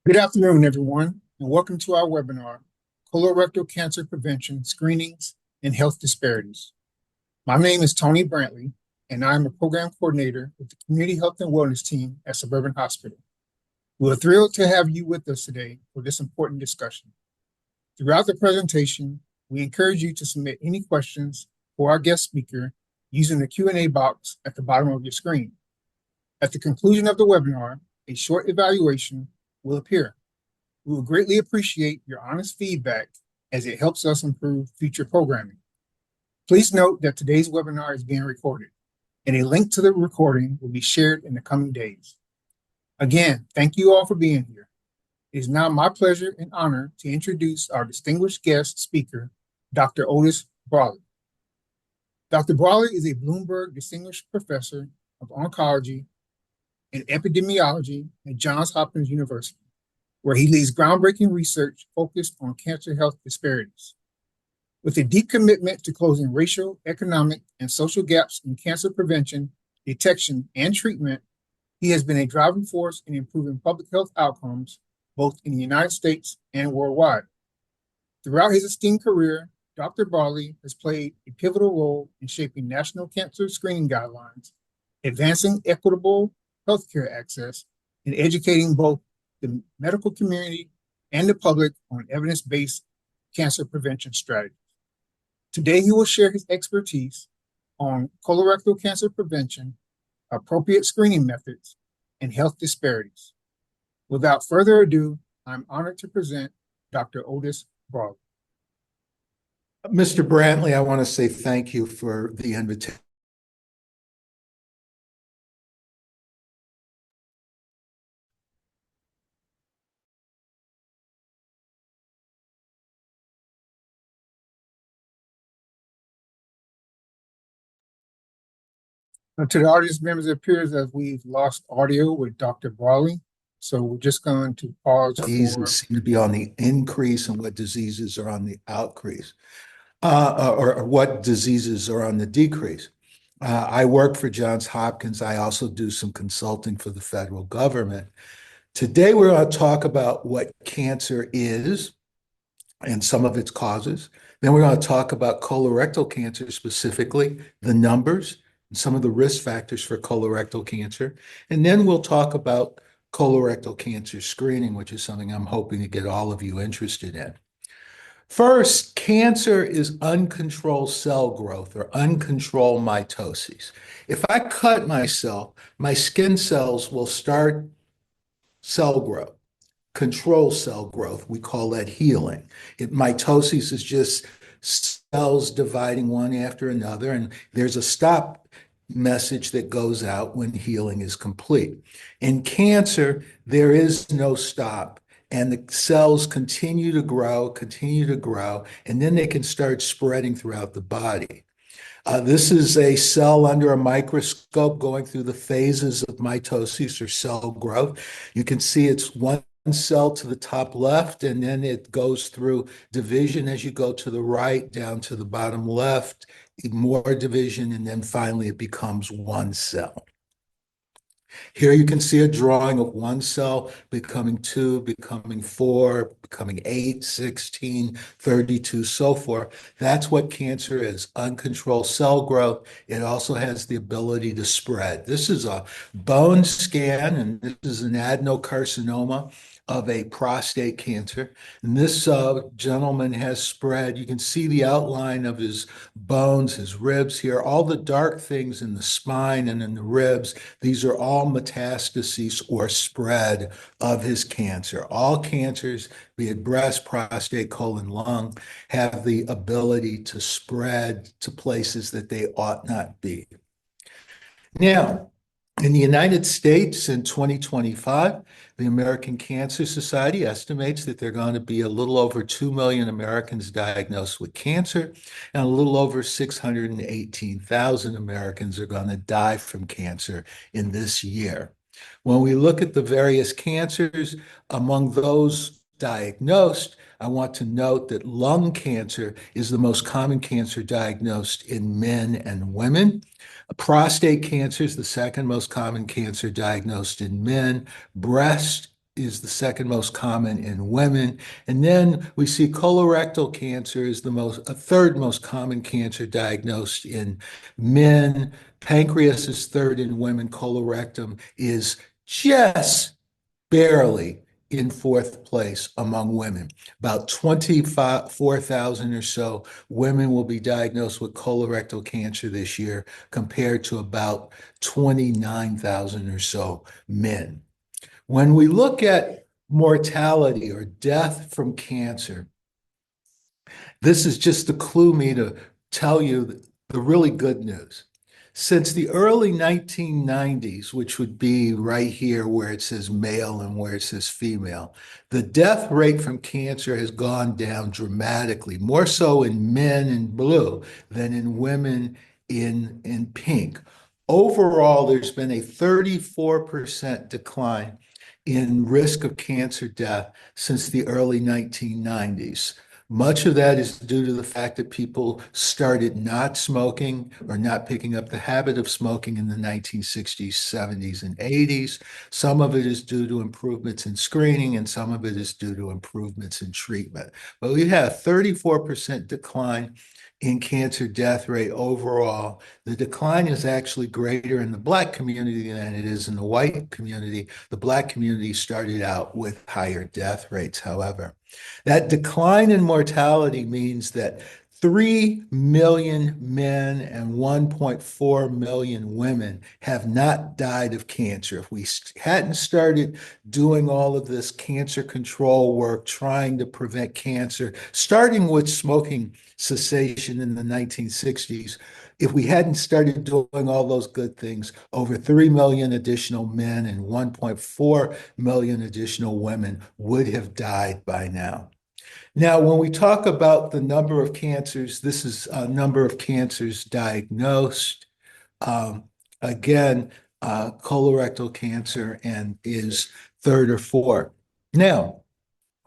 Good afternoon, everyone, and welcome to our webinar, Colorectal Cancer Prevention, Screenings, and Health Disparities. My name is Tony Brantley, and I'm a program coordinator with the Community Health and Wellness team at Suburban Hospital. We're thrilled to have you with us today for this important discussion. Throughout the presentation, we encourage you to submit any questions for our guest speaker using the Q&A box at the bottom of your screen. At the conclusion of the webinar, a short evaluation will appear. We will greatly appreciate your honest feedback as it helps us improve future programming. Please note that today's webinar is being recorded, and a link to the recording will be shared in the coming days. Again, thank you all for being here. It is now my pleasure and honor to introduce our distinguished guest speaker, Dr. Otis Brawley. Dr. Brawley is a Bloomberg Distinguished Professor of Oncology and Epidemiology at Johns Hopkins University, where he leads groundbreaking research focused on cancer health disparities. With a deep commitment to closing racial, economic, and social gaps in cancer prevention, detection, and treatment, he has been a driving force in improving public health outcomes both in the United States and worldwide. Throughout his esteemed career, Dr. Brawley has played a pivotal role in shaping national cancer screening guidelines, advancing equitable healthcare access, and educating both the medical community and the public on evidence-based cancer prevention strategies. Today, he will share his expertise on colorectal cancer prevention, appropriate screening methods, and health disparities. Without further ado, I'm honored to present Dr. Otis Brawley. Mr. Brantley, I want to say thank you for the invitation. To the audience members, it appears that we've lost audio with Dr. Brawley, so we're just going to pause. Diseases seem to be on the increase and what diseases are on the outcrease, or what diseases are on the decrease. I work for Johns Hopkins. I also do some consulting for the federal government. Today, we're going to talk about what cancer is and some of its causes. Then we're going to talk about colorectal cancer specifically, the numbers, and some of the risk factors for colorectal cancer. And then we'll talk about colorectal cancer screening, which is something I'm hoping to get all of you interested in. First, cancer is uncontrolled cell growth or uncontrolled mitosis. If I cut myself, my skin cells will start cell growth, control cell growth. We call that healing. Mitosis is just cells dividing one after another, and there's a stop message that goes out when healing is complete. In cancer, there is no stop, and the cells continue to grow, and then they can start spreading throughout the body. This is a cell under a microscope going through the phases of mitosis or cell growth. You can see it's one cell to the top left, and then it goes through division as you go to the right, down to the bottom left, more division, and then finally it becomes one cell. Here you can see a drawing of one cell becoming two, becoming four, becoming 8, 16, 32, so forth. That's what cancer is, uncontrolled cell growth. It also has the ability to spread. This is a bone scan, and this is an adenocarcinoma of a prostate cancer. And this gentleman has spread. You can see the outline of his bones, his ribs here, all the dark things in the spine and in the ribs. These are all metastases or spread of his cancer. All cancers, be it breast, prostate, colon, lung, have the ability to spread to places that they ought not be. Now, in the United States in 2025, the American Cancer Society estimates that there are going to be a little over 2 million Americans diagnosed with cancer, and a little over 618,000 Americans are going to die from cancer in this year. When we look at the various cancers, among those diagnosed, I want to note that lung cancer is the most common cancer diagnosed in men and women. Prostate cancer is the second most common cancer diagnosed in men. Breast is the second most common in women. And then we see colorectal cancer is a third most common cancer diagnosed in men. Pancreas is third in women. Colorectum is just barely in fourth place among women. About 24,000 or so women will be diagnosed with colorectal cancer this year, compared to about 29,000 or so men. When we look at mortality or death from cancer, this is just to clue me to tell you the really good news. Since the early 1990s, which would be right here where it says male and where it says female, the death rate from cancer has gone down dramatically, more so in men in blue than in women in pink. Overall, there's been a 34% decline in risk of cancer death since the early 1990s. Much of that is due to the fact that people started not smoking or not picking up the habit of smoking in the 1960s, 70s, and 80s. Some of it is due to improvements in screening, and some of it is due to improvements in treatment. But we have a 34% decline in cancer death rate overall. The decline is actually greater in the Black community than it is in the white community. The Black community started out with higher death rates, however. That decline in mortality means that 3 million men and 1.4 million women have not died of cancer. If we hadn't started doing all of this cancer control work, trying to prevent cancer, starting with smoking cessation in the 1960s, if we hadn't started doing all those good things, over 3 million additional men and 1.4 million additional women would have died by now. Now, when we talk about the number of cancers, this is a number of cancers diagnosed. Um, Again, colorectal cancer and is third or fourth. Now,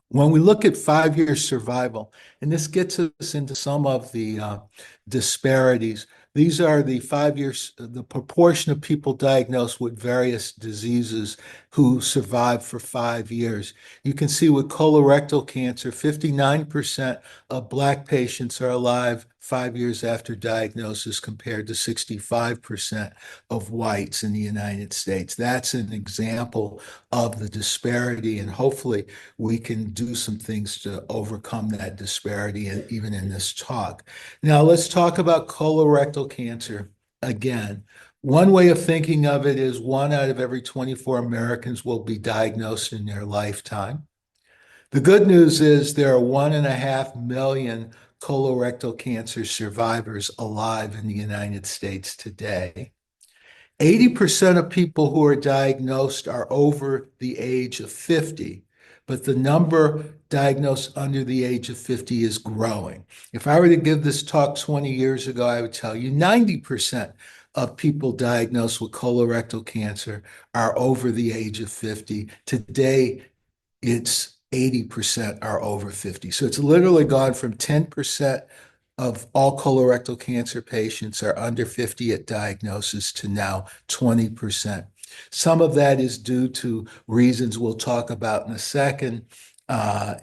when we look at 5-year survival, and this gets us into some of the disparities, these are the 5 years, the proportion of people diagnosed with various diseases who survive for 5 years. You can see with colorectal cancer, 59% of Black patients are alive 5 years after diagnosis, compared to 65% of whites in the United States. That's an example of the disparity, and hopefully we can do some things to overcome that disparity, even in this talk. Now, let's talk about colorectal cancer again. One way of thinking of it is 1 out of every 24 Americans will be diagnosed in their lifetime. The good news is there are 1.5 million colorectal cancer survivors alive in the United States today. 80% of people who are diagnosed are over the age of 50, but the number diagnosed under the age of 50 is growing. If I were to give this talk 20 years ago, I would tell you 90% of people diagnosed with colorectal cancer are over the age of 50. Today, it's 80% are over 50. So it's literally gone from 10% of all colorectal cancer patients are under 50 at diagnosis to now 20%. Some of that is due to reasons we'll talk about in a second, but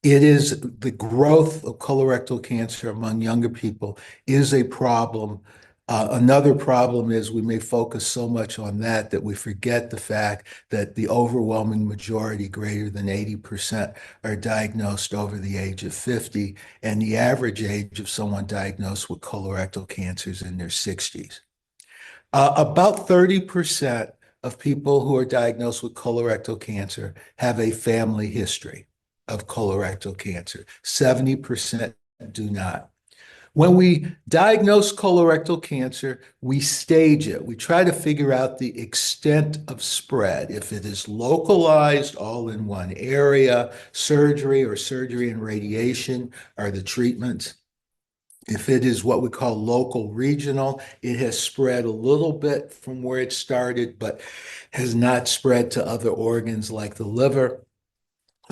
it is the growth of colorectal cancer among younger people is a problem. Another problem is we may focus so much on that that we forget the fact that the overwhelming majority, greater than 80%, are diagnosed over the age of 50, and the average age of someone diagnosed with colorectal cancer is in their 60s. About 30% of people who are diagnosed with colorectal cancer have a family history of colorectal cancer. 70% do not. When we diagnose colorectal cancer, we stage it. We try to figure out the extent of spread. If it is localized, all in one area, surgery and radiation are the treatments. If it is what we call local regional, it has spread a little bit from where it started, but has not spread to other organs like the liver.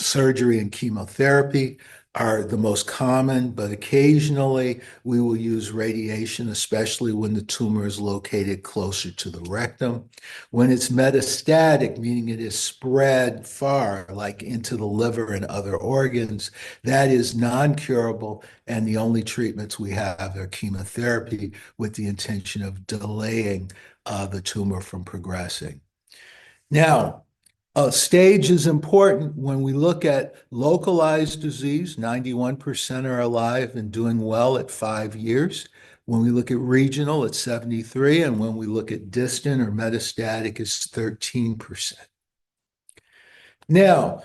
Surgery and chemotherapy are the most common, but occasionally we will use radiation, especially when the tumor is located closer to the rectum. When it's metastatic, meaning it is spread far, like into the liver and other organs, that is non-curable, and the only treatments we have are chemotherapy with the intention of delaying the tumor from progressing. Now, stage is important when we look at localized disease. 91% are alive and doing well at 5 years. When we look at regional, it's 73, and when we look at distant or metastatic, it's 13%. Now,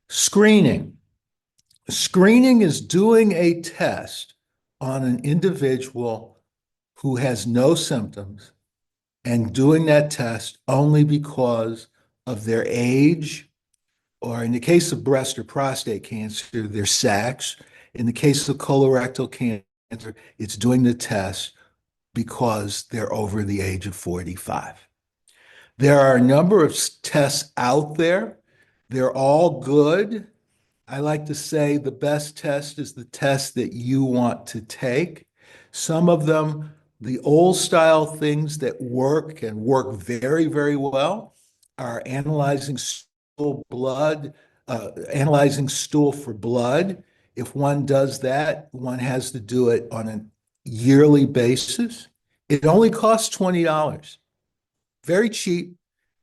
screening. Screening is doing a test on an individual who has no symptoms and doing that test only because of their age, or in the case of breast or prostate cancer, their sex. In the case of colorectal cancer, it's doing the test because they're over the age of 45. There are a number of tests out there. They're all good. I like to say the best test is the test that you want to take. Some of them, the old style things that work and work very, very well, are analyzing analyzing stool for blood. If one does that, one has to do it on a yearly basis. It only costs $20. Very cheap,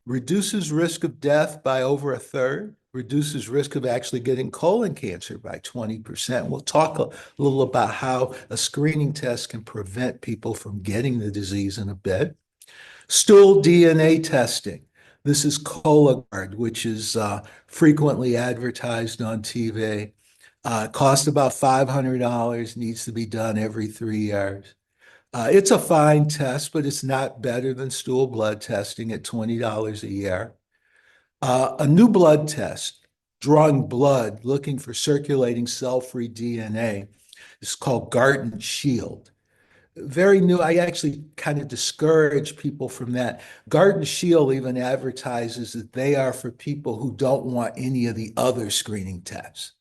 reduces risk of death by over a third, reduces risk of actually getting colon cancer by 20%. We'll talk a little about how a screening test can prevent people from getting the disease in a bit. Stool DNA testing. This is Cologuard, which is frequently advertised on TV. Costs about $500, needs to be done every 3 years. It's a fine test, but it's not better than stool blood testing at $20 a year. A new blood test, drawing blood, looking for circulating cell-free DNA, is called Garden Shield. Very new. I actually kind of discourage people from that. Garden Shield even advertises that they are for people who don't want any of the other screening tests.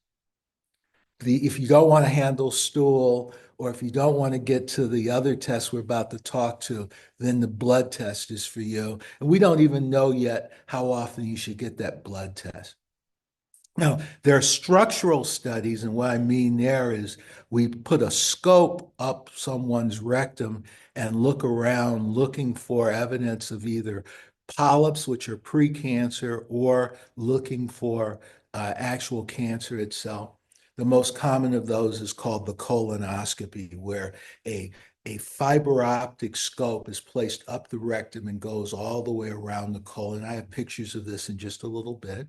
If you don't want to handle stool, or if you don't want to get to the other tests we're about to talk to, then the blood test is for you. And we don't even know yet how often you should get that blood test. Now, there are structural studies, and what I mean there is we put a scope up someone's rectum and look around looking for evidence of either polyps, which are precancer, or looking for actual cancer itself. The most common of those is called the colonoscopy, where a fiber optic scope is placed up the rectum and goes all the way around the colon. I have pictures of this in just a little bit.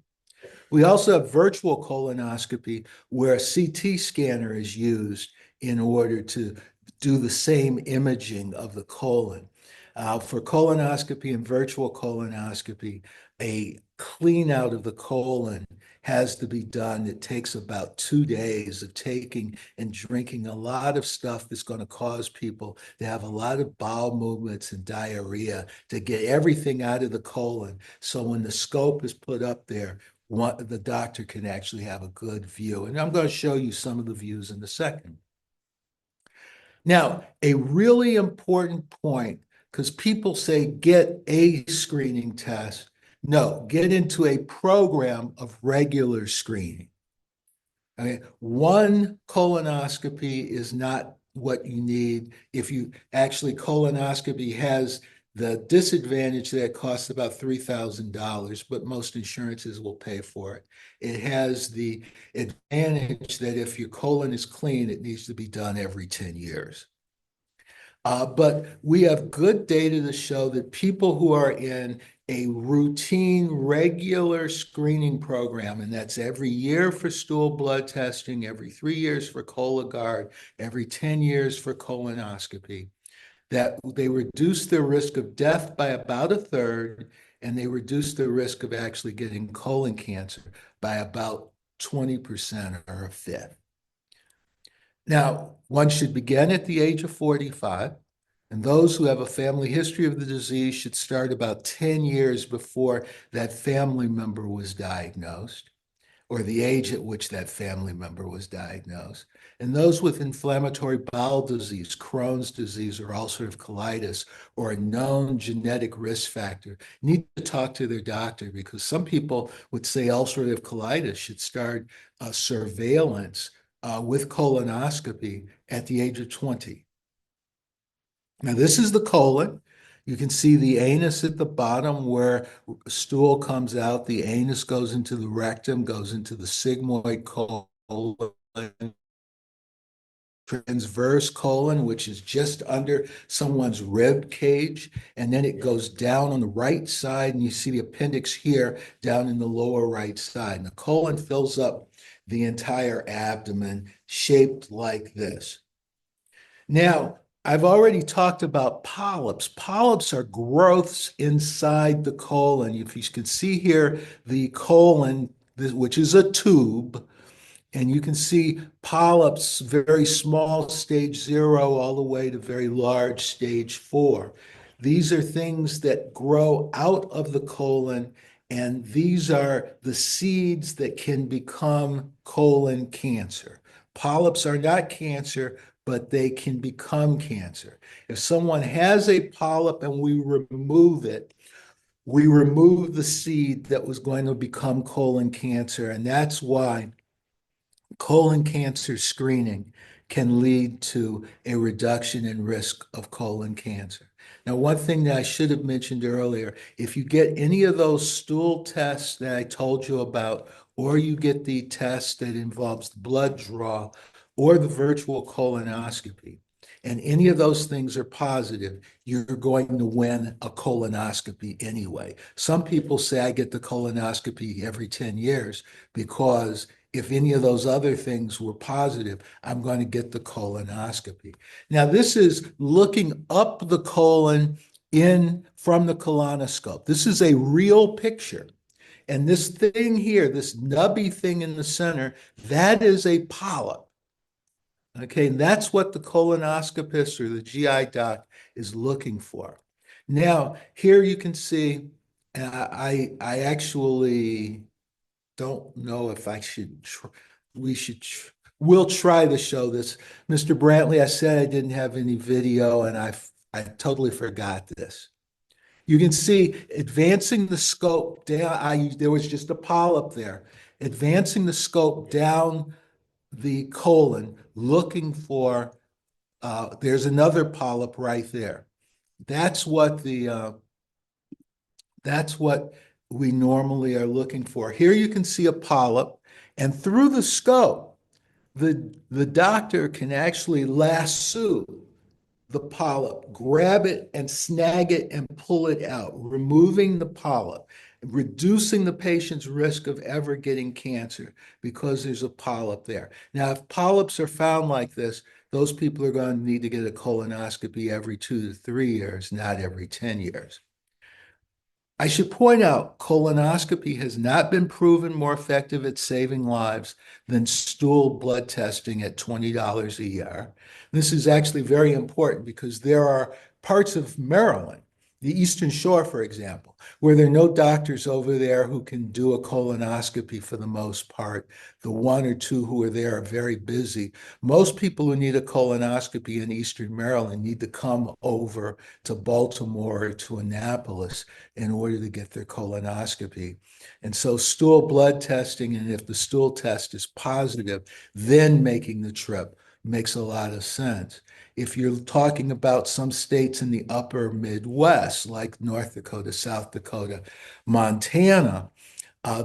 We also have virtual colonoscopy, where a CT scanner is used in order to do the same imaging of the colon. For colonoscopy and virtual colonoscopy, a clean out of the colon has to be done. It takes about 2 days of taking and drinking a lot of stuff that's going to cause people to have a lot of bowel movements and diarrhea to get everything out of the colon. So when the scope is put up there, the doctor can actually have a good view. And I'm going to show you some of the views in a second. Now, a really important point, because people say get a screening test. No, get into a program of regular screening. Okay, one colonoscopy is not what you need. If you actually, colonoscopy has the disadvantage that it costs about $3,000, but most insurances will pay for it. It has the advantage that if your colon is clean, it needs to be done every 10 years. But we have good data to show that people who are in a routine, regular screening program, and that's every year for stool blood testing, every 3 years for Cologuard, every 10 years for colonoscopy, that they reduce their risk of death by about a third, and they reduce their risk of actually getting colon cancer by about 20% or a fifth. Now, one should begin at the age of 45, and those who have a family history of the disease should start about 10 years before that family member was diagnosed. or the age at which that family member was diagnosed. And those with inflammatory bowel disease, Crohn's disease, or ulcerative colitis, or a known genetic risk factor need to talk to their doctor, because some people would say ulcerative colitis should start surveillance with colonoscopy at the age of 20. Now, this is the colon. You can see the anus at the bottom where stool comes out. The anus goes into the rectum, goes into the sigmoid colon, transverse colon, which is just under someone's rib cage, and then it goes down on the right side, and you see the appendix here down in the lower right side. And the colon fills up the entire abdomen, shaped like this. Now, I've already talked about polyps. Polyps are growths inside the colon. If you can see here, the colon, which is a tube, and you can see polyps, very small, stage 0, all the way to very large, stage 4. These are things that grow out of the colon, and these are the seeds that can become colon cancer. Polyps are not cancer, but they can become cancer. If someone has a polyp and we remove it, we remove the seed that was going to become colon cancer, and that's why colon cancer screening can lead to a reduction in risk of colon cancer. Now, one thing that I should have mentioned earlier, if you get any of those stool tests that I told you about, or you get the test that involves the blood draw or the virtual colonoscopy, and any of those things are positive, you're going to win a colonoscopy anyway. Some people say I get the colonoscopy every 10 years because if any of those other things were positive, I'm going to get the colonoscopy. Now, this is looking up the colon in from the colonoscope. This is a real picture. And this thing here, this nubby thing in the center, that is a polyp. Okay, and that's what the colonoscopist or the GI doc is looking for. Now, here you can see, I actually don't know if I should, we'll try to show this. Mr. Brantley, I said I didn't have any video, and I totally forgot this. You can see advancing the scope down, there was just a polyp there. Advancing the scope down the colon, looking for, there's another polyp right there. That's what we normally are looking for. Here you can see a polyp, and through the scope, the doctor can actually lasso the polyp, grab it and snag it and pull it out, removing the polyp, reducing the patient's risk of ever getting cancer because there's a polyp there. Now, if polyps are found like this, those people are going to need to get a colonoscopy every 2 to 3 years, not every 10 years. I should point out, colonoscopy has not been proven more effective at saving lives than stool blood testing at $20 a year. This is actually very important because there are parts of Maryland, the Eastern Shore, for example, where there are no doctors over there who can do a colonoscopy for the most part. The one or two who are there are very busy. Most people who need a colonoscopy in Eastern Maryland need to come over to Baltimore or to Annapolis in order to get their colonoscopy. And so stool blood testing, and if the stool test is positive, then making the trip makes a lot of sense. If you're talking about some states in the upper Midwest, like North Dakota, South Dakota, Montana,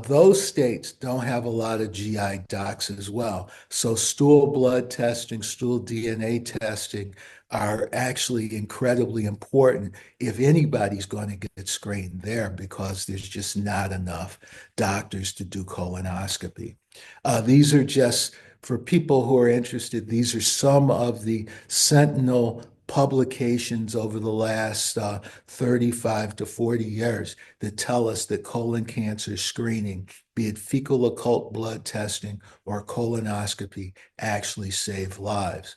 those states don't have a lot of GI docs as well. So stool blood testing, stool DNA testing are actually incredibly important if anybody's going to get screened there, because there's just not enough doctors to do colonoscopy. These are just, for people who are interested, these are some of the Sentinel publications over the last 35 to 40 years that tell us that colon cancer screening, be it fecal occult blood testing or colonoscopy, actually save lives.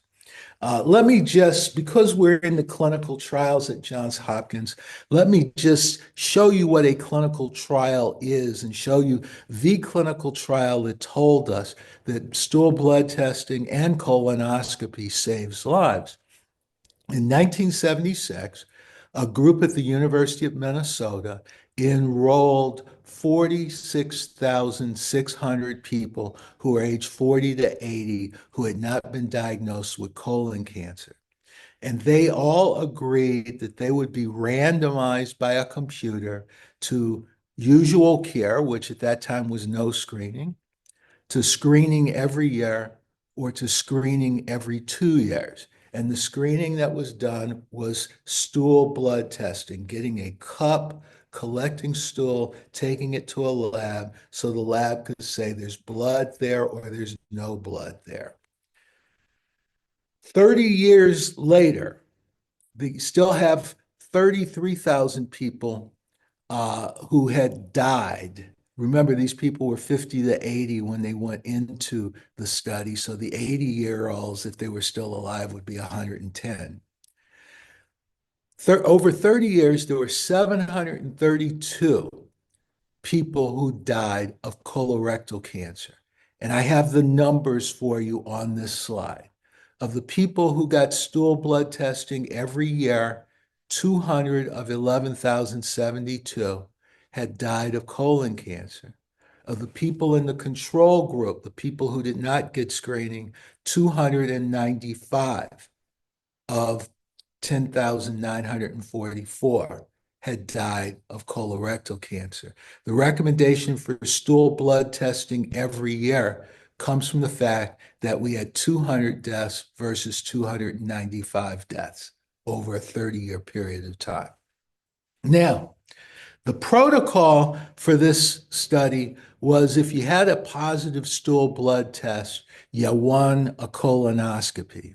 Let me just, because we're in the clinical trials at Johns Hopkins, let me just show you what a clinical trial is and show you the clinical trial that told us that stool blood testing and colonoscopy saves lives. In 1976, a group at the University of Minnesota enrolled 46,600 people who were age 40 to 80 who had not been diagnosed with colon cancer. And they all agreed that they would be randomized by a computer to usual care, which at that time was no screening, to screening every year, or to screening every 2 years. And the screening that was done was stool blood testing, getting a cup, collecting stool, taking it to a lab so the lab could say there's blood there or there's no blood there. 30 years later, they still have 33,000 people who had died. Remember, these people were 50 to 80 when they went into the study. So the 80-year-olds, if they were still alive, would be 110. Over 30 years, there were 732 people who died of colorectal cancer. And I have the numbers for you on this slide. Of the people who got stool blood testing every year, 200 of 11,072 had died of colon cancer. Of the people in the control group, the people who did not get screening, 295 of 10,944 had died of colorectal cancer. The recommendation for stool blood testing every year comes from the fact that we had 200 deaths versus 295 deaths over a 30-year period of time. Now, the protocol for this study was if you had a positive stool blood test, you won a colonoscopy.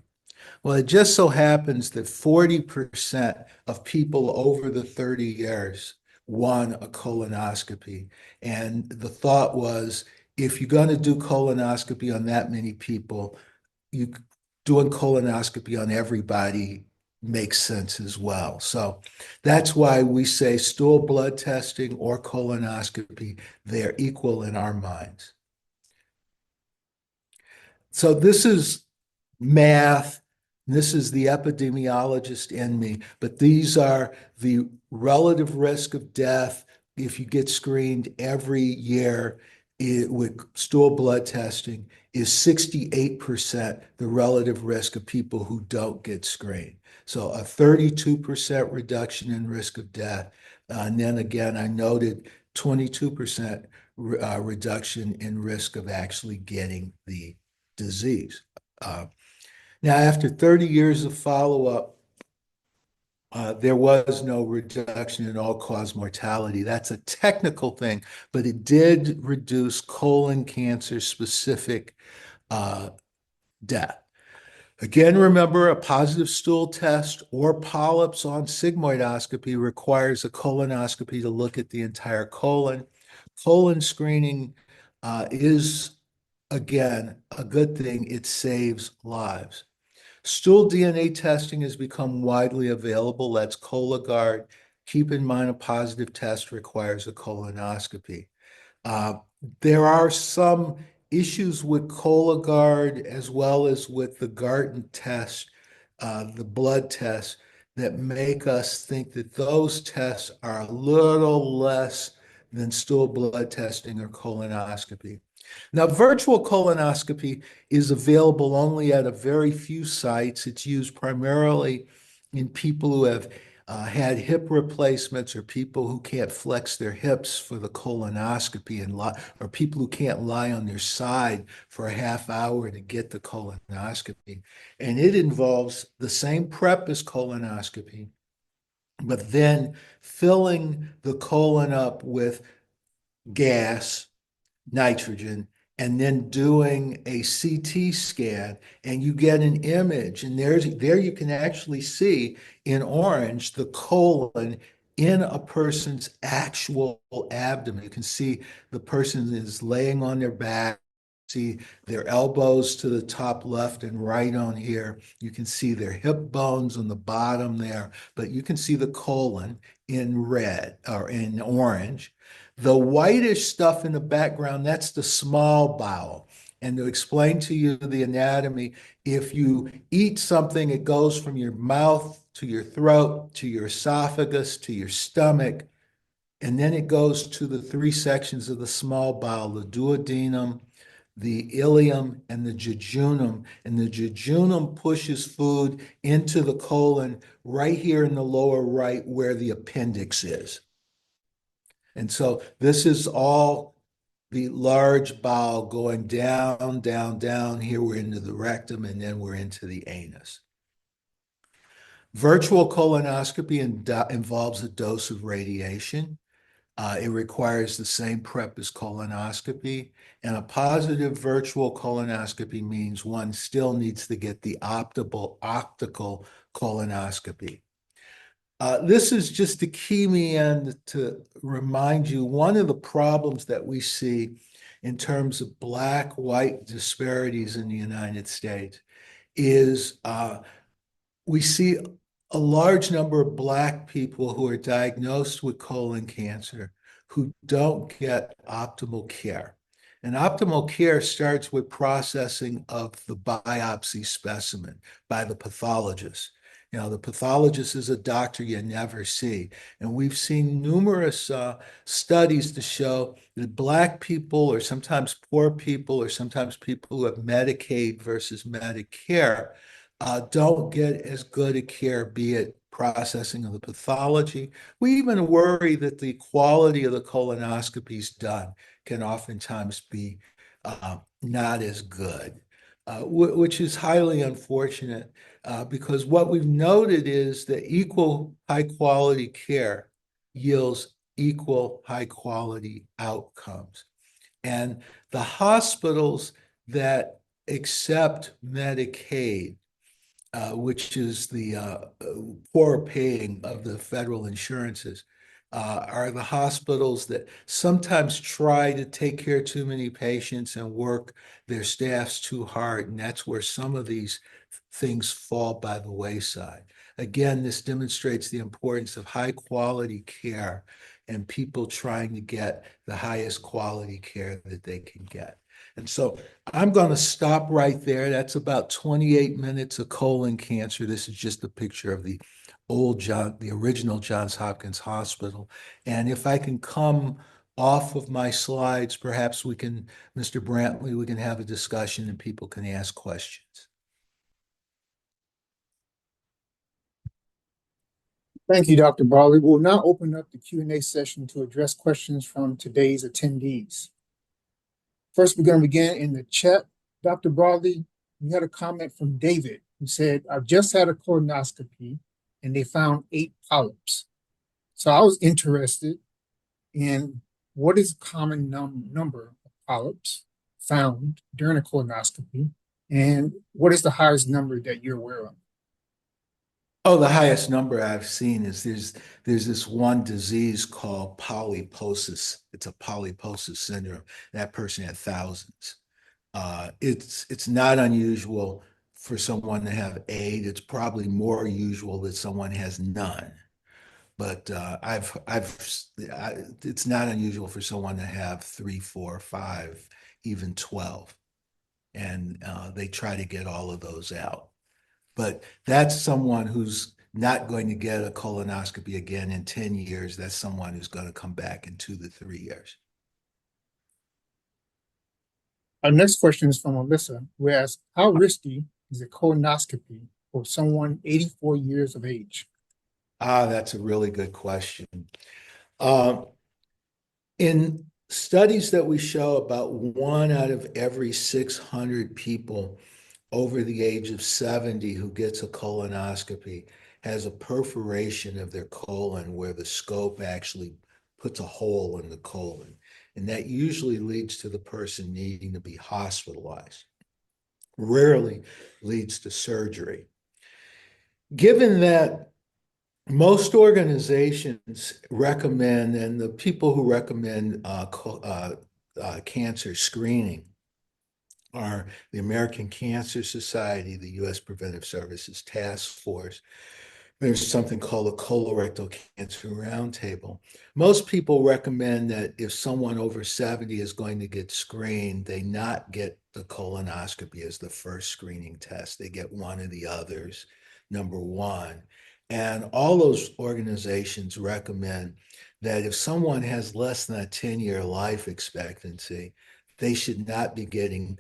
Well, it just so happens that 40% of people over the 30 years won a colonoscopy. And the thought was, if you're going to do colonoscopy on that many people, you doing colonoscopy on everybody makes sense as well. So that's why we say stool blood testing or colonoscopy, they're equal in our minds. So this is math. This is the epidemiologist in me, but these are the relative risk of death if you get screened every year with stool blood testing is 68% the relative risk of people who don't get screened. So a 32% reduction in risk of death. And then again, I noted 22% reduction in risk of actually getting the disease. Now, after 30 years of follow-up, there was no reduction in all-cause mortality. That's a technical thing, but it did reduce colon cancer-specific death. Again, remember, a positive stool test or polyps on sigmoidoscopy requires a colonoscopy to look at the entire colon. Colon screening is, again, a good thing. It saves lives. Stool DNA testing has become widely available. That's Cologuard. Keep in mind, a positive test requires a colonoscopy. Uh, there are some issues with Cologuard as well as with the Garton test, the blood test, that make us think that those tests are a little less than stool blood testing or colonoscopy. Now, virtual colonoscopy is available only at a very few sites. It's used primarily in people who have had hip replacements or people who can't flex their hips for the colonoscopy or people who can't lie on their side for a half hour to get the colonoscopy. And it involves the same prep as colonoscopy, but then filling the colon up with gas, nitrogen, and then doing a CT scan, and you get an image, and there you can actually see in orange the colon in a person's actual abdomen. You can see the person is laying on their back, see their elbows to the top left and right on here. You can see their hip bones on the bottom there, but you can see the colon in red or in orange. The whitish stuff in the background, that's the small bowel. And to explain to you the anatomy, if you eat something, it goes from your mouth to your throat, to your esophagus, to your stomach, and then it goes to the three sections of the small bowel, the duodenum, the ileum, and the jejunum. And the jejunum pushes food into the colon right here in the lower right where the appendix is. And so this is all the large bowel going down, down, down. Here we're into the rectum, and then we're into the anus. Virtual colonoscopy involves a dose of radiation. It requires the same prep as colonoscopy, and a positive virtual colonoscopy means one still needs to get the optical colonoscopy. This is just to key me in to remind you one of the problems that we see in terms of black-white disparities in the United States is we see a large number of Black people who are diagnosed with colon cancer who don't get optimal care. And optimal care starts with processing of the biopsy specimen by the pathologist. You know, the pathologist is a doctor you never see. And we've seen numerous studies to show that Black people, or sometimes poor people, or sometimes people who have Medicaid versus Medicare, don't get as good a care, be it processing of the pathology. We even worry that the quality of the colonoscopies done can oftentimes be not as good, which is highly unfortunate because what we've noted is that equal high quality care yields equal high quality outcomes. And the hospitals that accept Medicaid, which is the poor paying of the federal insurances, are the hospitals that sometimes try to take care of too many patients and work their staffs too hard. And that's where some of these things fall by the wayside. Again, this demonstrates the importance of high quality care and people trying to get the highest quality care that they can get. And so I'm going to stop right there. That's about 28 minutes of colon cancer. This is just a picture of the original Johns Hopkins Hospital. And if I can come off of my slides, perhaps we can, Mr. Brantley, we can have a discussion and people can ask questions. Thank you, Dr. Brawley. We'll now open up the Q&A session to address questions from today's attendees. First, we're going to begin in the chat. Dr. Brawley, we had a comment from David who said, I've just had a colonoscopy and they found 8 polyps. So I was interested in what is the common number of polyps found during a colonoscopy, and what is the highest number that you're aware of? Oh, the highest number I've seen is there's this one disease called polyposis. It's a polyposis syndrome. That person had thousands. It's not unusual for someone to have 8. It's probably more usual that someone has none. But it's not unusual for someone to have 3, 4, 5, even 12, and they try to get all of those out. But that's someone who's not going to get a colonoscopy again in 10 years. That's someone who's going to come back in 2 to 3 years. Our next question is from Alyssa, who asks, how risky is a colonoscopy for someone 84 years of age? That's a really good question. In studies that we show, about 1 out of every 600 people over the age of 70 who gets a colonoscopy has a perforation of their colon where the scope actually puts a hole in the colon. And that usually leads to the person needing to be hospitalized. Rarely leads to surgery. Given that most organizations recommend, and the people who recommend cancer screening are the American Cancer Society, the U.S. Preventive Services Task Force. There's something called a colorectal cancer roundtable. Most people recommend that if someone over 70 is going to get screened, they not get the colonoscopy as the first screening test. They get one of the others, number one. And all those organizations recommend that if someone has less than a 10-year life expectancy, they should not be getting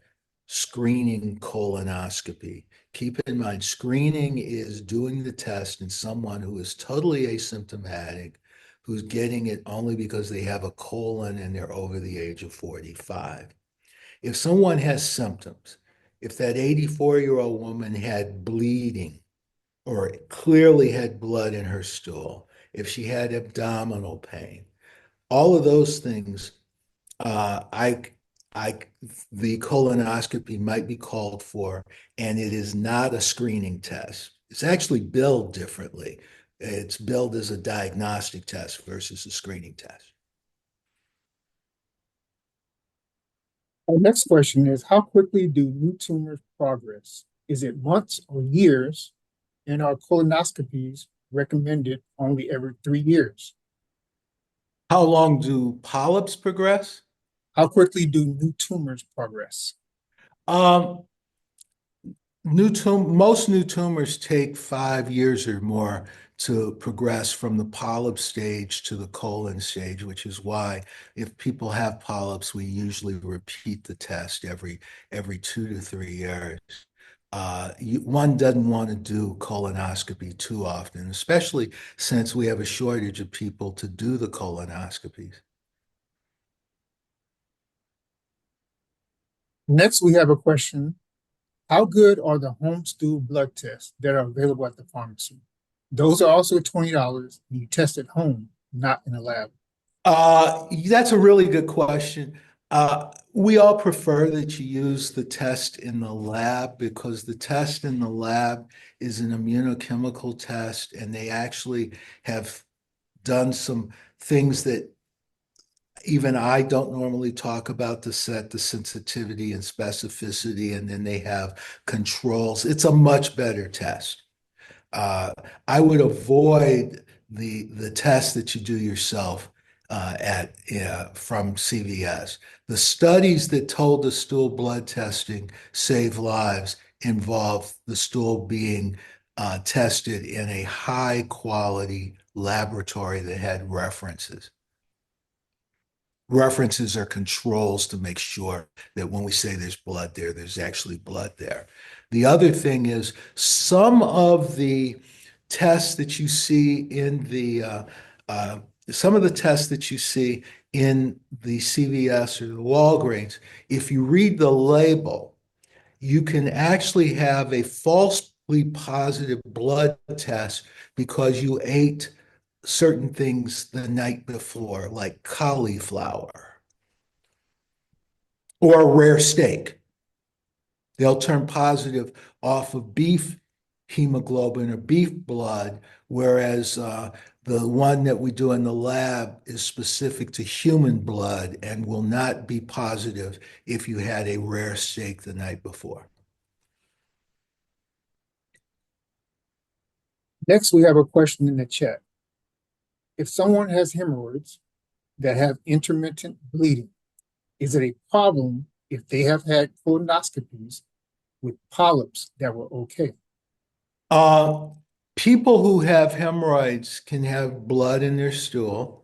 screening colonoscopy. Keep in mind, screening is doing the test in someone who is totally asymptomatic, who's getting it only because they have a colon and they're over the age of 45. If someone has symptoms, if that 84-year-old woman had bleeding or clearly had blood in her stool, if she had abdominal pain, all of those things, uh, I, I, the colonoscopy might be called for, and it is not a screening test. It's actually billed differently. It's billed as a diagnostic test versus a screening test. Our next question is, how quickly do new tumors progress? Is it months or years? And are colonoscopies recommended only every 3 years? How long do polyps progress? How quickly do new tumors progress? Um, most new tumors take 5 years or more to progress from the polyp stage to the colon stage, which is why if people have polyps, we usually repeat the test every 2 to 3 years. One doesn't want to do colonoscopy too often, especially since we have a shortage of people to do the colonoscopies. Next, we have a question. How good are the home stool blood tests that are available at the pharmacy? Those are also $20 and you test at home, not in a lab. That's a really good question. We all prefer that you use the test in the lab because the test in the lab is an immunochemical test, and they actually have done some things that even I don't normally talk about to set the sensitivity and specificity, and then they have controls. It's a much better test. Uh, I would avoid the test that you do yourself at from CVS. The studies that told the stool blood testing save lives involve the stool being tested in a high quality laboratory that had references. References are controls to make sure that when we say there's blood there, there's actually blood there. The other thing is some of the tests that you see in uh, some of the tests that you see in the CVS or the Walgreens, if you read the label, you can actually have a falsely positive blood test because you ate certain things the night before, like cauliflower or a rare steak. They'll turn positive off of beef hemoglobin or beef blood, whereas the one that we do in the lab is specific to human blood and will not be positive if you had a rare steak the night before. Next, we have a question in the chat. If someone has hemorrhoids that have intermittent bleeding, is it a problem if they have had colonoscopies with polyps that were okay? Uh, People who have hemorrhoids can have blood in their stool.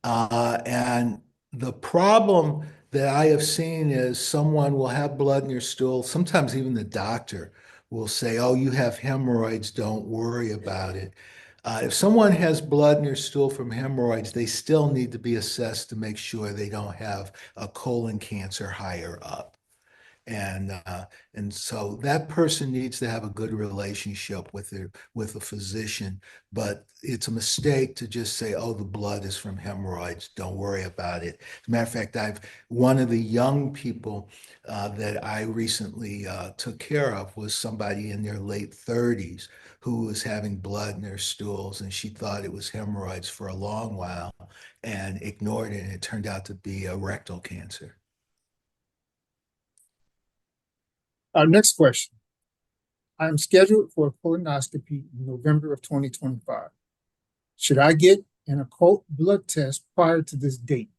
And the problem that I have seen is someone will have blood in your stool. Sometimes even the doctor will say, "Oh, you have hemorrhoids, don't worry about it." If someone has blood in their stool from hemorrhoids, they still need to be assessed to make sure they don't have a colon cancer higher up. And so that person needs to have a good relationship with a physician. But it's a mistake to just say, "Oh, the blood is from hemorrhoids. Don't worry about it." As a matter of fact, I've one of the young people that I recently took care of was somebody in their late 30s who was having blood in their stools, and she thought it was hemorrhoids for a long while and ignored it, and it turned out to be a rectal cancer. Our next question. I am scheduled for a colonoscopy in November of 2025. Should I get an occult blood test prior to this date?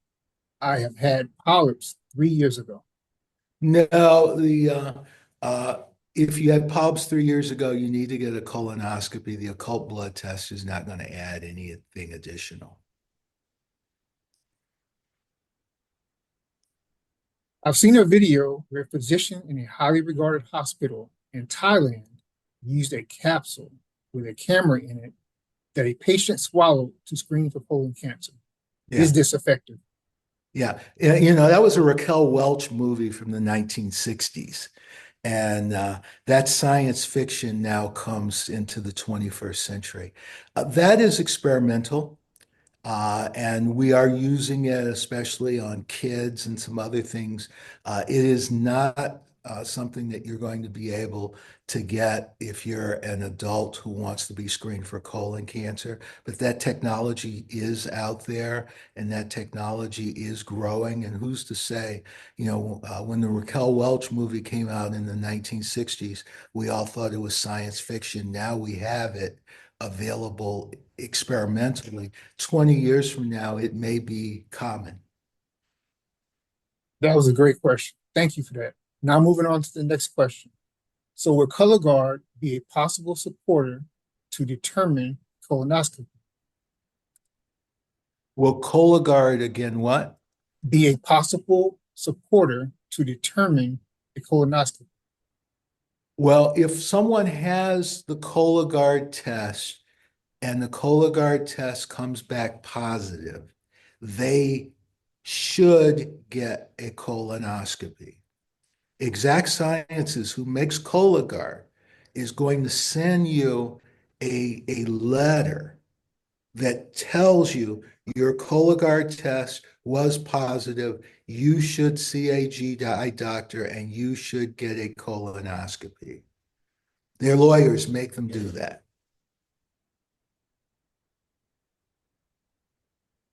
I have had polyps 3 years ago. No, if you had polyps 3 years ago, you need to get a colonoscopy. The occult blood test is not going to add anything additional. I've seen a video where a physician in a highly regarded hospital in Thailand used a capsule with a camera in it that a patient swallowed to screen for colon cancer. Yeah. Is this effective? Yeah. You know, that was a Raquel Welch movie from the 1960s. And that science fiction now comes into the 21st century. That is experimental. And we are using it, especially on kids and some other things. It is not something that you're going to be able to get if you're an adult who wants to be screened for colon cancer. But that technology is out there and that technology is growing. And who's to say, when the Raquel Welch movie came out in the 1960s, we all thought it was science fiction. Now we have it available experimentally. 20 years from now, it may be common. That was a great question. Thank you for that. Now moving on to the next question. So will Cologuard be a possible supporter to determine colonoscopy? Will Cologuard again what? Be a possible supporter to determine a colonoscopy? Well, if someone has the Cologuard test and the Cologuard test comes back positive, they should get a colonoscopy. Exact Sciences, who makes Cologuard, is going to send you a letter that tells you your Cologuard test was positive. You should see a GI doctor and you should get a colonoscopy. Their lawyers make them do that.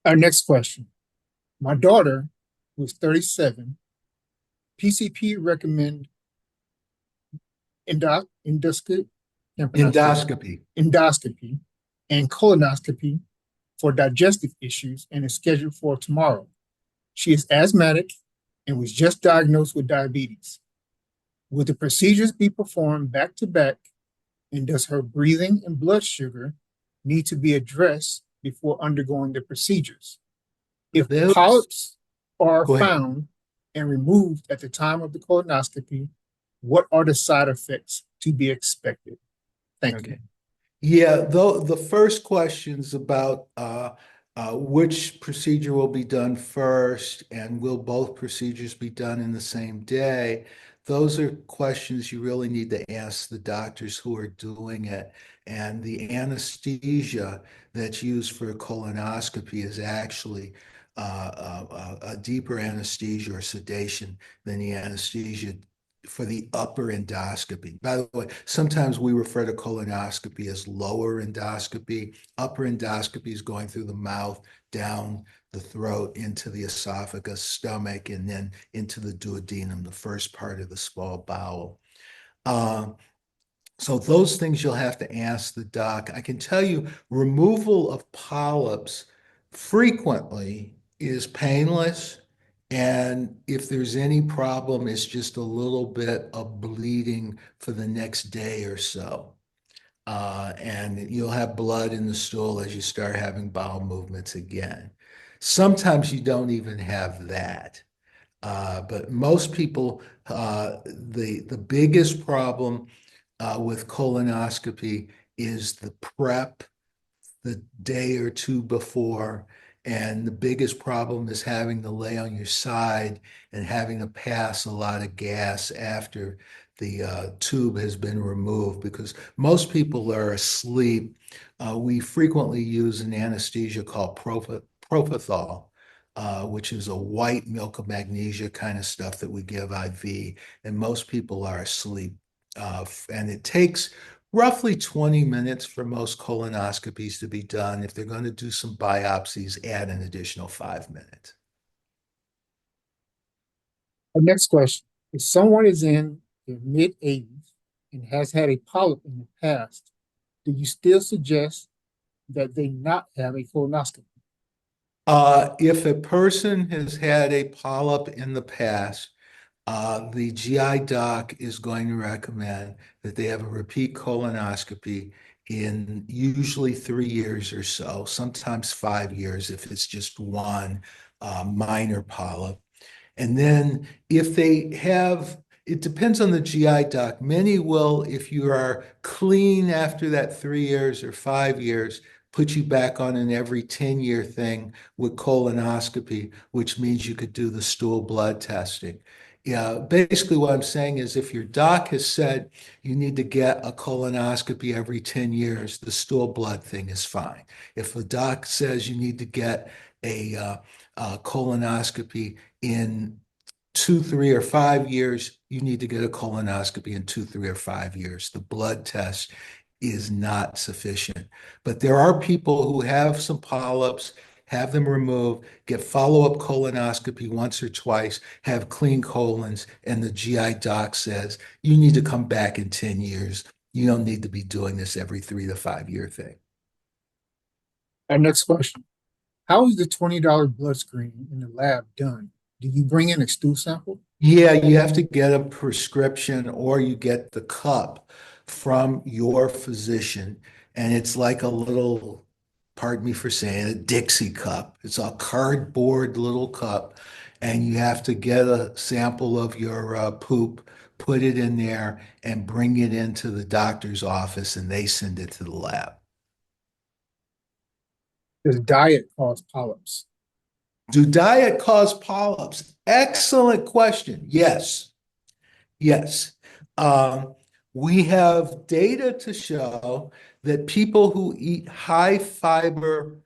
Our next question. My daughter, who is 37, PCP recommend endoscopy and colonoscopy for digestive issues and is scheduled for tomorrow. She is asthmatic and was just diagnosed with diabetes. Will the procedures be performed back to back, and does her breathing and blood sugar need to be addressed before undergoing the procedures? If polyps are found and removed at the time of the colonoscopy, what are the side effects to be expected? Thank you. Yeah, though the first question's about which procedure will be done first and will both procedures be done in the same day? Those are questions you really need to ask the doctors who are doing it. And the anesthesia that's used for a colonoscopy is actually a deeper anesthesia or sedation than the anesthesia for the upper endoscopy. By the way, sometimes we refer to colonoscopy as lower endoscopy. Upper endoscopy is going through the mouth, down the throat, into the esophagus, stomach, and then into the duodenum, the first part of the small bowel. So those things you'll have to ask the doc. I can tell you removal of polyps frequently is painless. And if there's any problem, it's just a little bit of bleeding for the next day or so. And you'll have blood in the stool as you start having bowel movements again. Sometimes you don't even have that. But most people, the biggest problem with colonoscopy is the prep the day or two before. And the biggest problem is having to lay on your side and having to pass a lot of gas after the tube has been removed because most people are asleep. We frequently use an anesthesia called propofol, which is a white milk of magnesia kind of stuff that we give IV, and most people are asleep. And it takes roughly 20 minutes for most colonoscopies to be done. If they're going to do some biopsies, add an additional 5 minutes. Our next question. If someone is in their mid-80s and has had a polyp in the past, do you still suggest that they not have a colonoscopy? If a person has had a polyp in the past, the GI doc is going to recommend that they have a repeat colonoscopy in usually 3 years or so, sometimes 5 years if it's just one minor polyp. And then if they have, it depends on the GI doc. Many will, if you are clean after that 3 years or 5 years, put you back on an every 10-year thing with colonoscopy, which means you could do the stool blood testing. Yeah, basically what I'm saying is if your doc has said you need to get a colonoscopy every 10 years, the stool blood thing is fine. If the doc says you need to get a colonoscopy in 2, 3, or 5 years, you need to get a colonoscopy in 2, 3, or 5 years. The blood test is not sufficient. But there are people who have some polyps, have them removed, get follow-up colonoscopy once or twice, have clean colons, and the GI doc says, you need to come back in 10 years. You don't need to be doing this every 3 to 5 year thing. Our next question. How is the $20 blood screening in the lab done? Do you bring in a stool sample? Yeah, you have to get a prescription or you get the cup from your physician. And it's like a little, pardon me for saying, a Dixie cup. It's a cardboard little cup. And you have to get a sample of your poop, put it in there, and bring it into the doctor's office, and they send it to the lab. Does diet cause polyps? Do diet cause polyps? Excellent question. Yes. Yes. Um, we have data to show that people who eat high fiber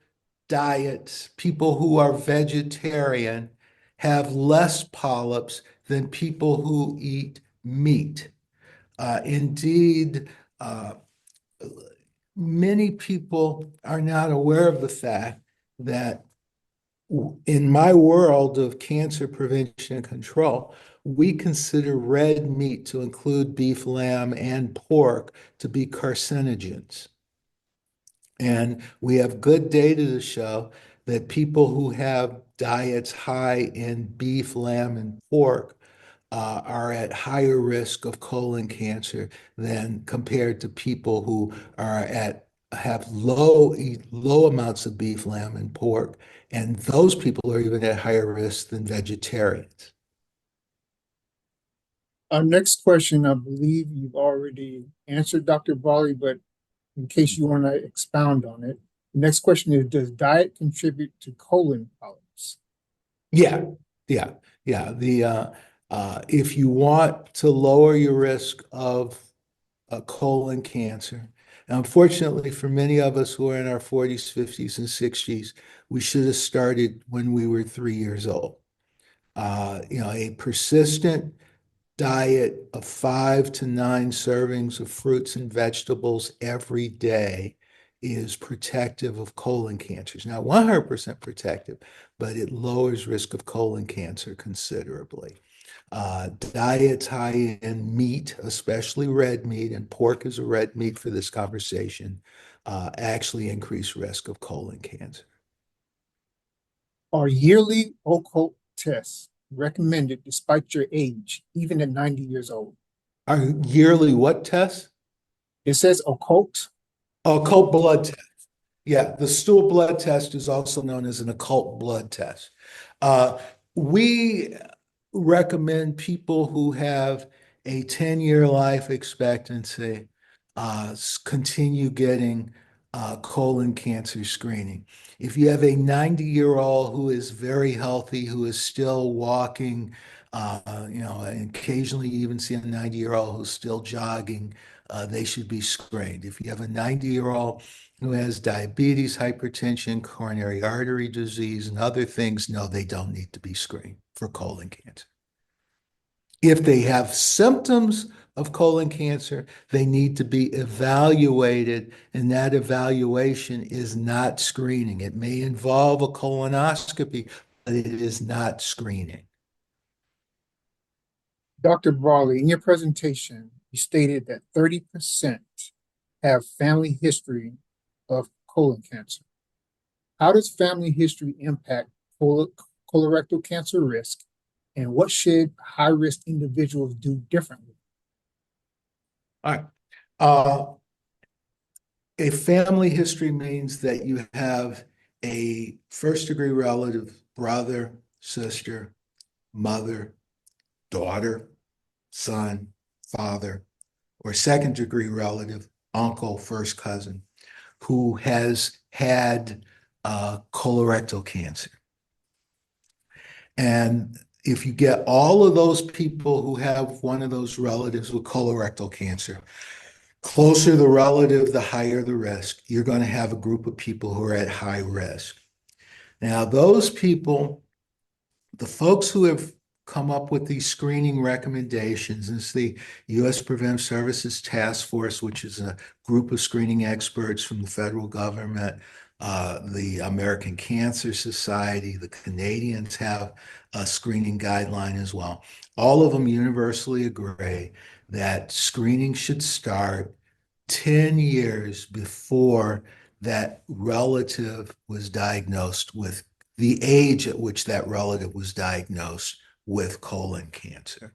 diets, people who are vegetarian, have less polyps than people who eat meat. Indeed, many people are not aware of the fact that in my world of cancer prevention and control, we consider red meat to include beef, lamb, and pork to be carcinogens. And we have good data to show that people who have diets high in beef, lamb, and pork are at higher risk of colon cancer than compared to people who are at have low amounts of beef, lamb, and pork, and those people are even at higher risk than vegetarians. Our next question, I believe you've already answered, Dr. Brawley, but in case you want to expound on it, the next question is, does diet contribute to colon polyps? Yeah, yeah, yeah. If you want to lower your risk of colon cancer, and unfortunately for many of us who are in our 40s, 50s, and 60s, we should have started when we were 3 years old. A persistent diet of 5 to 9 servings of fruits and vegetables every day is protective of colon cancers. Not 100% protective, but it lowers risk of colon cancer considerably. Diets high in meat, especially red meat, and pork is a red meat for this conversation, actually increase risk of colon cancer. Are yearly occult tests recommended despite your age, even at 90 years old? Our yearly what test? It says occult. Occult blood test. Yeah, the stool blood test is also known as an occult blood test. We recommend people who have a 10-year life expectancy continue getting colon cancer screening. If you have a 90-year-old who is very healthy, who is still walking, and occasionally you even see a 90-year-old who's still jogging, they should be screened. If you have a 90-year-old who has diabetes, hypertension, coronary artery disease, and other things, no, they don't need to be screened for colon cancer. If they have symptoms of colon cancer, they need to be evaluated, and that evaluation is not screening. It may involve a colonoscopy, but it is not screening. Dr. Brawley, in your presentation, you stated that 30% have family history of colon cancer. How does family history impact colorectal cancer risk, and what should high-risk individuals do differently? All right. Uh, a family history means that you have a first-degree relative, brother, sister, mother, daughter, son, father, or second-degree relative, uncle, first cousin, who has had colorectal cancer. And if you get all of those people who have one of those relatives with colorectal cancer, closer the relative, the higher the risk. You're going to have a group of people who are at high risk. Now, those people, the folks who have come up with these screening recommendations, is the U.S. Preventive Services Task Force, which is a group of screening experts from the federal government, the American Cancer Society, the Canadians have a screening guideline as well. All of them universally agree that screening should start 10 years before that relative was diagnosed with the age at which that relative was diagnosed with colon cancer.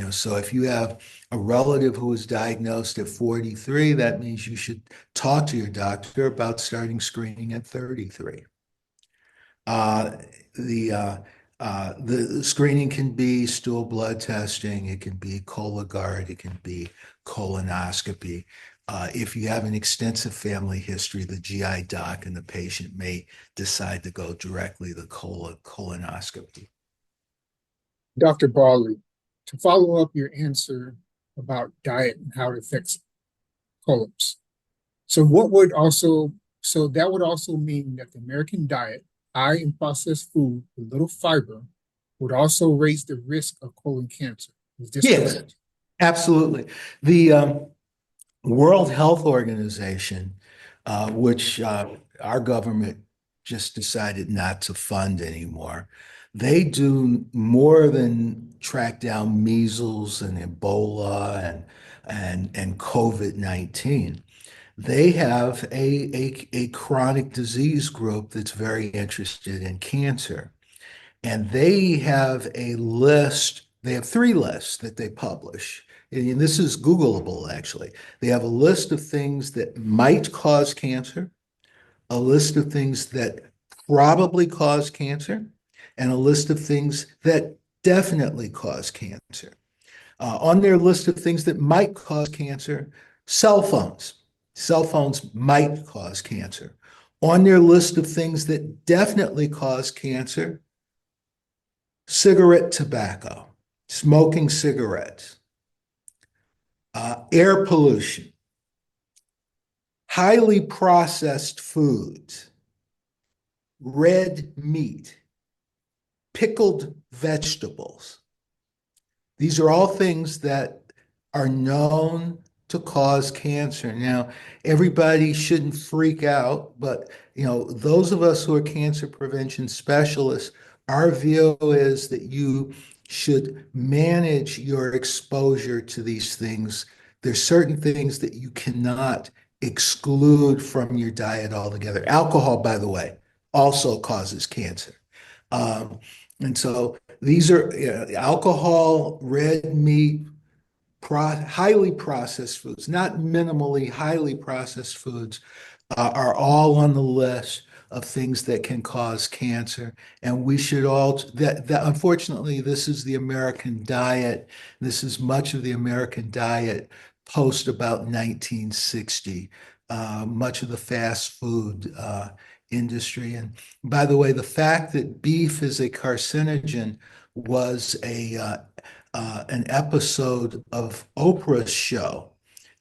So if you have a relative who was diagnosed at 43, that means you should talk to your doctor about starting screening at 33. Uh, the the screening can be stool blood testing, it can be Cologuard, it can be colonoscopy. If you have an extensive family history, the GI doc and the patient may decide to go directly to colonoscopy. Dr. Brawley, to follow up your answer about diet and how it affects colons. So that would also mean that the American diet, high in processed food with little fiber, would also raise the risk of colon cancer. Is this Yes, correct? absolutely. The World Health Organization, which our government just decided not to fund anymore, they do more than track down measles and Ebola and COVID-19. They have a chronic disease group that's very interested in cancer. And they have a list, they have three lists that they publish. And this is Googleable, actually. They have a list of things that might cause cancer, a list of things that probably cause cancer, and a list of things that definitely cause cancer. On their list of things that might cause cancer, cell phones. Cell phones might cause cancer. On their list of things that definitely cause cancer, cigarette tobacco, smoking cigarettes, air pollution, highly processed foods, red meat, pickled vegetables. These are all things that are known to cause cancer. Now, everybody shouldn't freak out, but those of us who are cancer prevention specialists, our view is that you should manage your exposure to these things. There's certain things that you cannot exclude from your diet altogether. Alcohol, by the way, also causes cancer. And so these are alcohol, red meat, highly processed foods, not minimally highly processed foods, are all on the list of things that can cause cancer. And we should all, that unfortunately, this is the American diet. This is much of the American diet post about 1960, much of the fast food industry. And by the way, the fact that beef is a carcinogen was an episode of Oprah's show.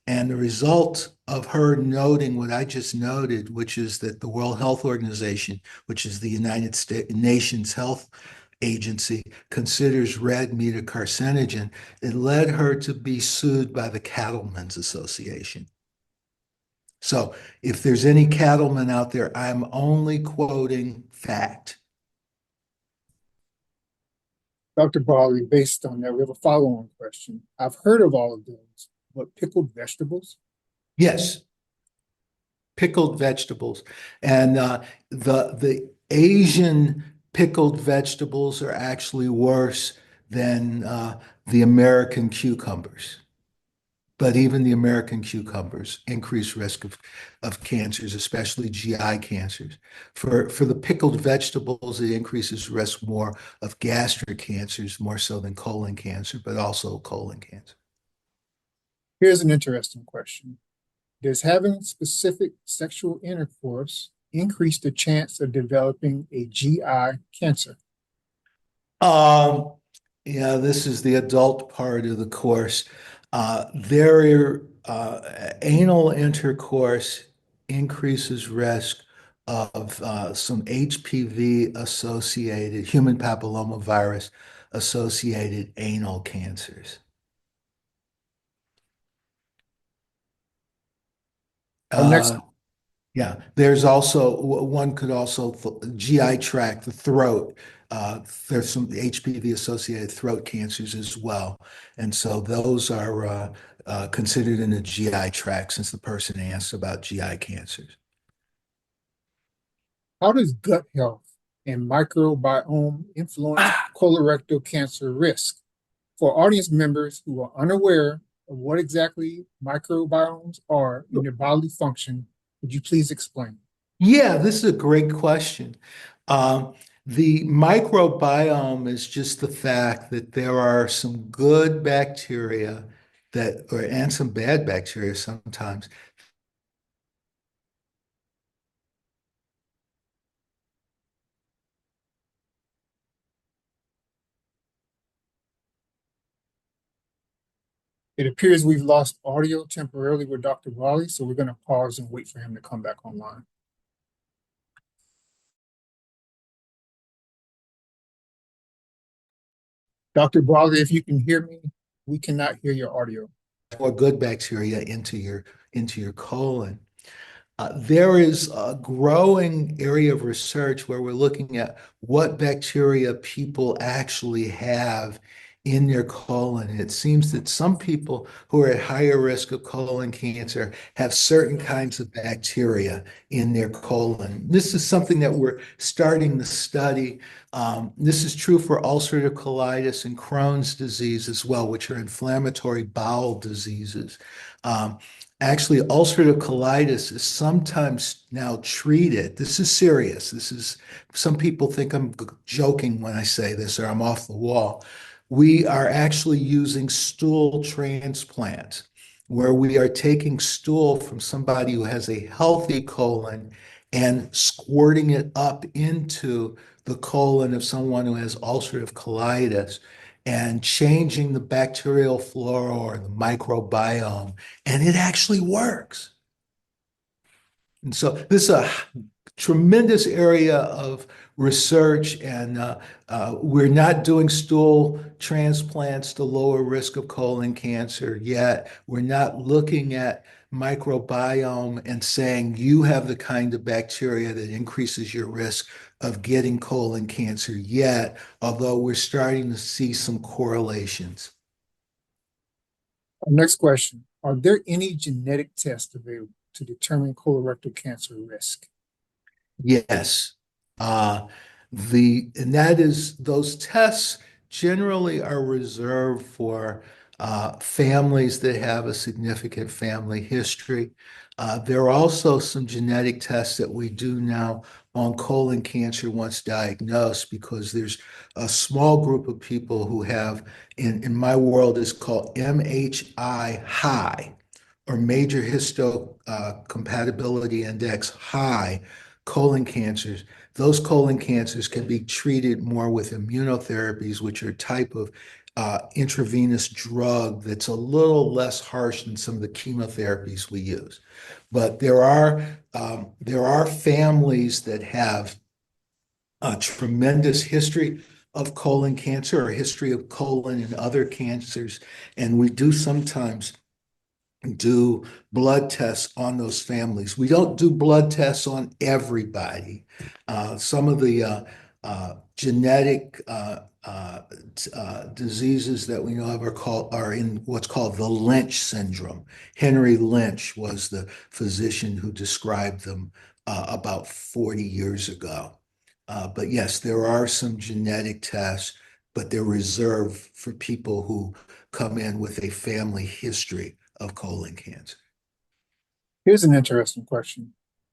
And the result of her noting what I just noted, which is that the World Health Organization, which is the United Nations Health Agency, considers red meat a carcinogen, it led her to be sued by the Cattlemen's Association. So if there's any cattlemen out there, I'm only quoting fact. Dr. Brawley, based on that, we have a follow-on question. I've heard of all of those, but pickled vegetables? Yes, pickled vegetables. And the Asian pickled vegetables are actually worse than the American cucumbers. But even the American cucumbers increase risk of cancers, especially GI cancers. For the pickled vegetables, it increases risk more of gastric cancers, more so than colon cancer, but also colon cancer. Here's an interesting question. Does having specific sexual intercourse increase the chance of developing a GI cancer? Um, yeah, this is the adult part of the course. Anal intercourse increases risk of some HPV associated, human papillomavirus associated anal cancers. Our next, Uh, Yeah, there's also one could also GI tract, the throat. There's some HPV associated throat cancers as well. And so those are considered in the GI tract since the person asked about GI cancers. how does gut health and microbiome influence Ah, colorectal cancer risk? For audience members who are unaware of what exactly microbiomes are in their bodily function, would you please explain? yeah, this is a great question. Um, the microbiome is just the fact that there are some good bacteria and some bad bacteria sometimes. It appears we've lost audio temporarily with Dr. Brawley, so we're going to pause and wait for him to come back online. Dr. Brawley, if you can hear me, we cannot hear your audio. More good bacteria into your colon. There is a growing area of research where we're looking at what bacteria people actually have in their colon. And it seems that some people who are at higher risk of colon cancer have certain kinds of bacteria in their colon. This is something that we're starting to study. This is true for ulcerative colitis and Crohn's disease as well, which are inflammatory bowel diseases. Um, Actually, ulcerative colitis is sometimes now treated. This is serious. Some people think I'm joking when I say this or I'm off the wall. We are actually using stool transplants where we are taking stool from somebody who has a healthy colon and squirting it up into the colon of someone who has ulcerative colitis and changing the bacterial flora or the microbiome, and it actually works. And so this is a tremendous area of research, and we're not doing stool transplants to lower risk of colon cancer yet. We're not looking at microbiome and saying you have the kind of bacteria that increases your risk of getting colon cancer yet, although we're starting to see some correlations. Our next question, are there any genetic tests available to determine colorectal cancer risk? Yes. Uh, and that is, those tests generally are reserved for families that have a significant family history. There are also some genetic tests that we do now on colon cancer once diagnosed, because there's a small group of people who have, in my world, is called MHI high or major histocompatibility index high colon cancers. Those colon cancers can be treated more with immunotherapies, which are a type of intravenous drug that's a little less harsh than some of the chemotherapies we use. But there are families that have a tremendous history of colon cancer or history of colon and other cancers, and we do sometimes do blood tests on those families. We don't do blood tests on everybody. Some of the genetic diseases that we know of are in what's called the Lynch syndrome. Henry Lynch was the physician who described them about 40 years ago. But yes, there are some genetic tests, but they're reserved for people who come in with a family history of colon cancer. Here's an interesting question.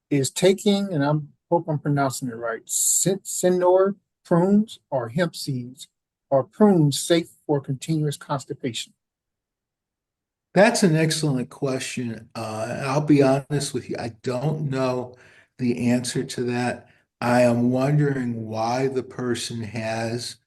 Is taking, and I hope I'm pronouncing it right, Senor prunes or hemp seeds, are prunes safe for continuous constipation? That's an excellent question. I'll be honest with you, I don't know the answer to that. I am wondering why the person has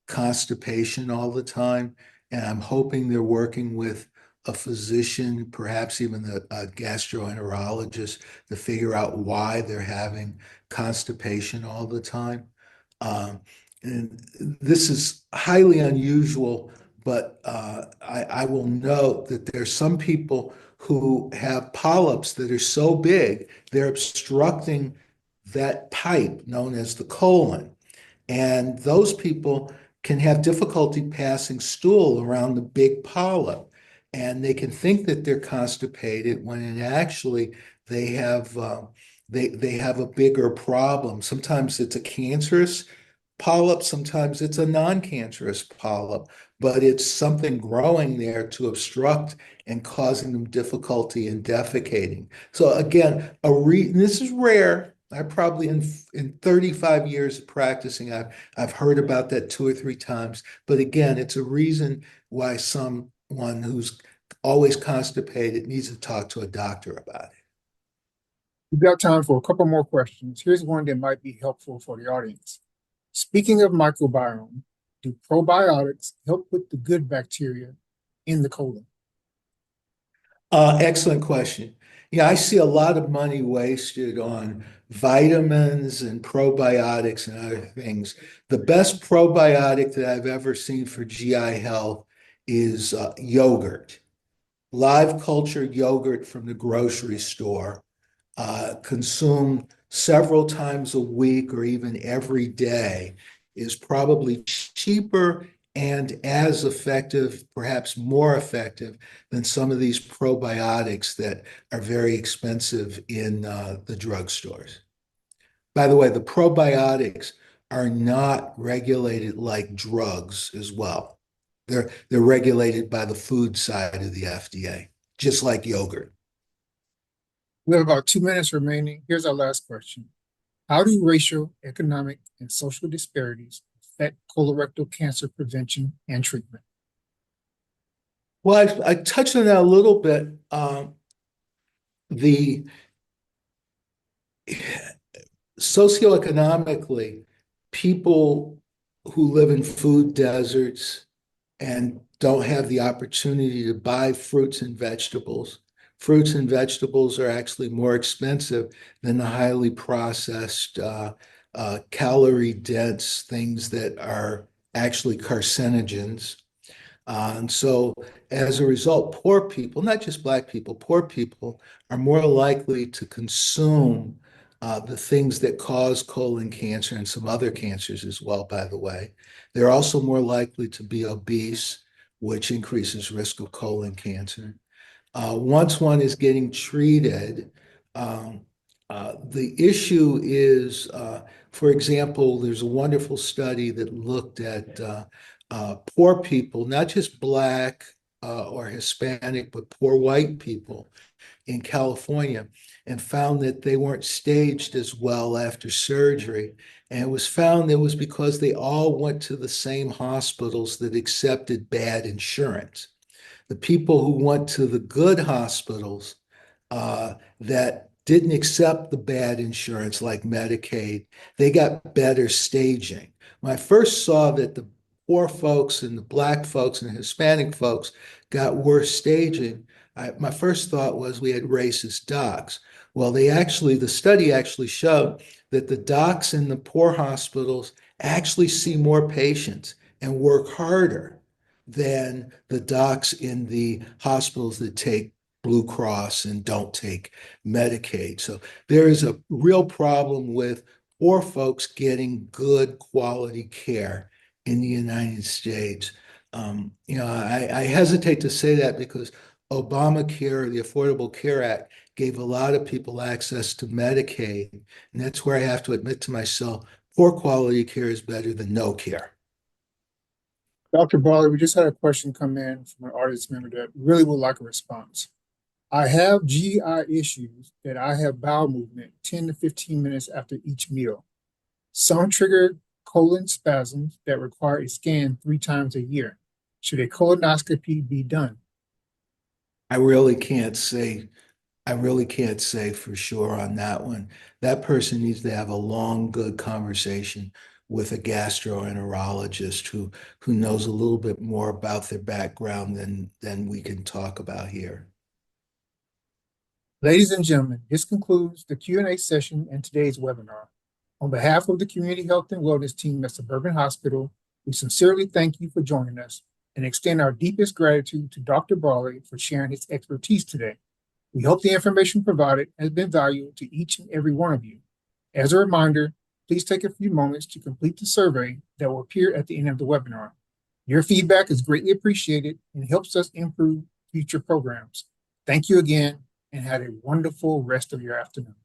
constipation all the time, and I'm hoping they're working with a physician, perhaps even a gastroenterologist, to figure out why they're having constipation all the time. Um, and this is highly unusual, but I will note that there's some people who have polyps that are so big, they're obstructing that pipe known as the colon. And those people can have difficulty passing stool around the big polyp. And they can think that they're constipated when in actually they have they have a bigger problem. Sometimes it's a cancerous polyp, sometimes it's a non-cancerous polyp, but it's something growing there to obstruct and causing them difficulty in defecating. So again, this is rare. I probably in 35 years of practicing, I've heard about that two or three times. But again, it's a reason why someone who's always constipated needs to talk to a doctor about it. We've got time for a couple more questions. Here's one that might be helpful for the audience. Speaking of microbiome, do probiotics help with the good bacteria in the colon? Excellent question. Yeah, I see a lot of money wasted on vitamins and probiotics and other things. The best probiotic that I've ever seen for GI health is yogurt, live culture yogurt from the grocery store, consumed several times a week or even every day, is probably cheaper and as effective, perhaps more effective than some of these probiotics that are very expensive in the drugstores. By the way, the probiotics are not regulated like drugs as well. They're regulated by the food side of the FDA, just like yogurt. We have about 2 minutes remaining. Here's our last question. How do racial, economic, and social disparities affect colorectal cancer prevention and treatment? Well, I touched on that a little bit. The socioeconomically, people who live in food deserts and don't have the opportunity to buy fruits and vegetables. Fruits and vegetables are actually more expensive than the highly processed, calorie dense things that are actually carcinogens. And so as a result, poor people, not just Black people, poor people are more likely to consume the things that cause colon cancer and some other cancers as well, by the way. They're also more likely to be obese, which increases risk of colon cancer. Once one is getting treated, um, the issue is, for example, there's a wonderful study that looked at poor people, not just Black or Hispanic, but poor white people in California, and found that they weren't staged as well after surgery. And it was found it was because they all went to the same hospitals that accepted bad insurance. The people who went to the good hospitals that didn't accept the bad insurance like Medicaid, they got better staging. When I first saw that the poor folks and the Black folks and the Hispanic folks got worse staging, my first thought was we had racist docs. Well, the study actually showed that the docs in the poor hospitals actually see more patients and work harder than the docs in the hospitals that take Blue Cross and don't take Medicaid. So there is a real problem with poor folks getting good quality care in the United States. I hesitate to say that because Obamacare, the Affordable Care Act, gave a lot of people access to Medicaid. And that's where I have to admit to myself, poor quality care is better than no care. Dr. Brawley, we just had a question come in from an audience member that really would like a response. I have GI issues that I have bowel movement 10 to 15 minutes after each meal. Some trigger colon spasms that require a scan 3 times a year. Should a colonoscopy be done? I really can't say I really can't say for sure on that one. That person needs to have a long, good conversation with a gastroenterologist who knows a little bit more about their background than we can talk about here. Ladies and gentlemen, this concludes the Q&A session and today's webinar. On behalf of the Community Health and Wellness team at Suburban Hospital, we sincerely thank you for joining us and extend our deepest gratitude to Dr. Brawley for sharing his expertise today. We hope the information provided has been valuable to each and every one of you. As a reminder, please take a few moments to complete the survey that will appear at the end of the webinar. Your feedback is greatly appreciated and helps us improve future programs. Thank you again and have a wonderful rest of your afternoon.